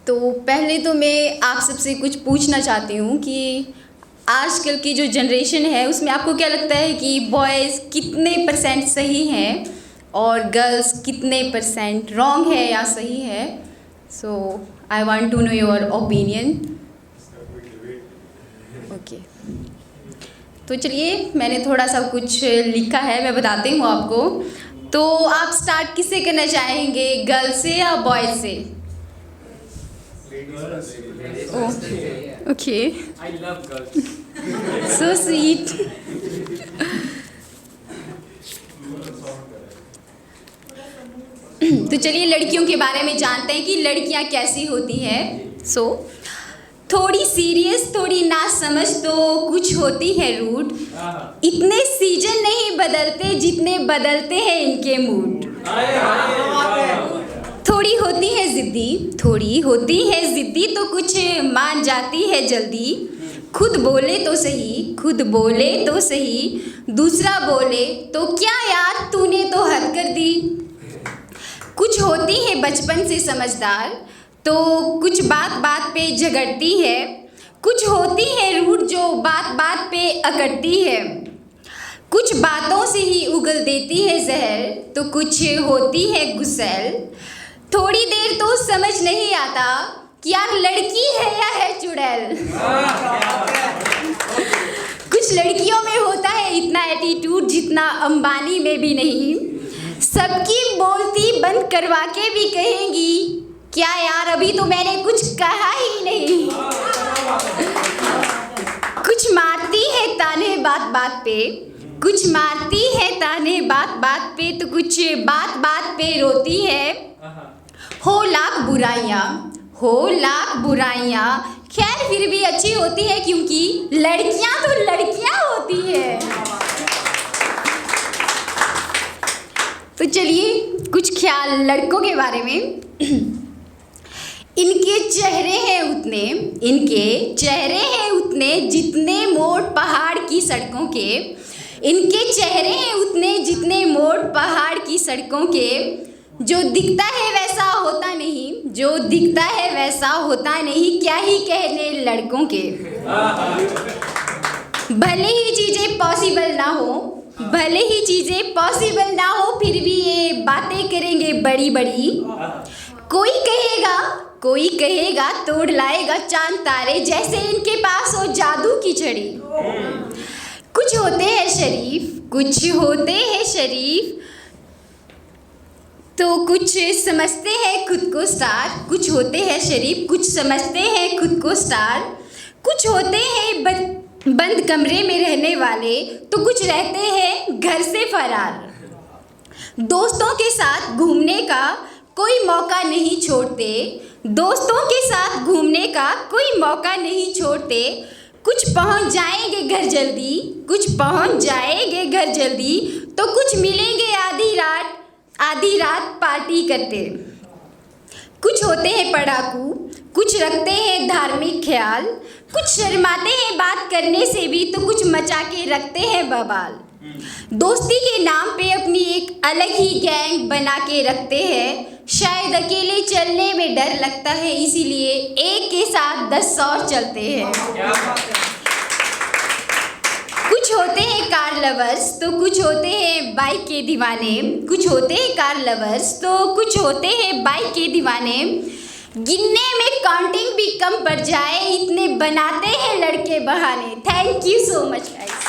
तो पहले तो मैं आप सबसे कुछ पूछना चाहती हूँ कि आजकल की जो जनरेशन है उसमें आपको क्या लगता है कि बॉयज़ कितने परसेंट सही हैं और गर्ल्स कितने परसेंट रॉन्ग है या सही है? So I want to know your opinion. Okay, तो चलिए मैंने थोड़ा सा कुछ लिखा है, मैं बताती हूँ आपको। तो आप स्टार्ट किससे करना चाहेंगे, गर्ल्स से या बॉयज़ से? Okay, I love girls. So sweet. तो चलिए लड़कियों के बारे में जानते हैं कि लड़कियां कैसी होती हैं। थोड़ी सीरियस, थोड़ी ना समझ, तो कुछ होती है रूड। इतने सीजन नहीं बदलते जितने बदलते हैं इनके मूड। थोड़ी होती है ज़िद्दी, थोड़ी होती है ज़िद्दी, तो कुछ मान जाती है जल्दी। खुद बोले तो सही, खुद बोले तो सही, दूसरा बोले तो क्या यार तूने तो हद कर दी। कुछ होती है बचपन से समझदार, तो कुछ बात बात पे झगड़ती है। कुछ होती है रूठ जो बात बात पे अकड़ती है। कुछ बातों से ही उगल देती है जहर, तो कुछ होती है गुस्सैल। थोड़ी देर तो समझ नहीं आता कि यार लड़की है या है चुड़ैल। कुछ लड़कियों में होता है इतना एटीट्यूड जितना अंबानी में भी नहीं। सबकी बोलती बंद करवा के भी कहेंगी क्या यार अभी तो मैंने कुछ कहा ही नहीं। कुछ मारती है ताने बात बात पे, कुछ मारती है ताने बात बात पे, तो कुछ बात बात पे रोती है। हो लाख बुराइयाँ, हो लाख बुराइयाँ, खैर फिर भी अच्छी होती है क्योंकि लड़कियाँ तो लड़कियाँ होती है। तो चलिए कुछ ख्याल लड़कों के बारे में। इनके चेहरे हैं उतने, इनके चेहरे हैं उतने जितने मोड़ पहाड़ की सड़कों के। इनके चेहरे हैं उतने जितने मोड़ पहाड़ की सड़कों के। जो दिखता है वैसा होता नहीं, जो दिखता है वैसा होता नहीं, क्या ही कहने लड़कों के। भले ही चीज़ें पॉसिबल ना हो, भले ही चीज़ें पॉसिबल ना हो, फिर भी ये बातें करेंगे बड़ी बड़ी। कोई कहेगा तोड़ लाएगा चांद तारे, जैसे इनके पास हो जादू की छड़ी। कुछ होते हैं शरीफ, कुछ होते हैं शरीफ, तो कुछ समझते हैं खुद को स्टार। कुछ होते हैं शरीफ, कुछ समझते हैं खुद को स्टार। कुछ होते हैं बंद कमरे में रहने वाले, तो कुछ रहते हैं घर से फरार। दोस्तों के साथ घूमने का कोई मौका नहीं छोड़ते, दोस्तों के साथ घूमने का कोई मौका नहीं छोड़ते। कुछ पहुंच जाएंगे घर जल्दी, कुछ पहुंच जाएंगे घर जल्दी, तो कुछ मिलेंगे आधी रात पार्टी करते। कुछ होते हैं पढ़ाकू, कुछ रखते हैं धार्मिक ख्याल। कुछ शर्माते हैं बात करने से भी, तो कुछ मचा के रखते हैं बवाल। दोस्ती के नाम पे अपनी एक अलग ही गैंग बना के रखते हैं। शायद अकेले चलने में डर लगता है, इसीलिए एक के साथ 10 और चलते हैं। कुछ होते हैं कार लवर्स, तो कुछ होते हैं बाइक के दीवाने। कुछ होते हैं कार लवर्स, तो कुछ होते हैं बाइक के दीवाने। गिनने में काउंटिंग भी कम पड़ जाए, इतने बनाते हैं लड़के बहाने। Thank you so much guys.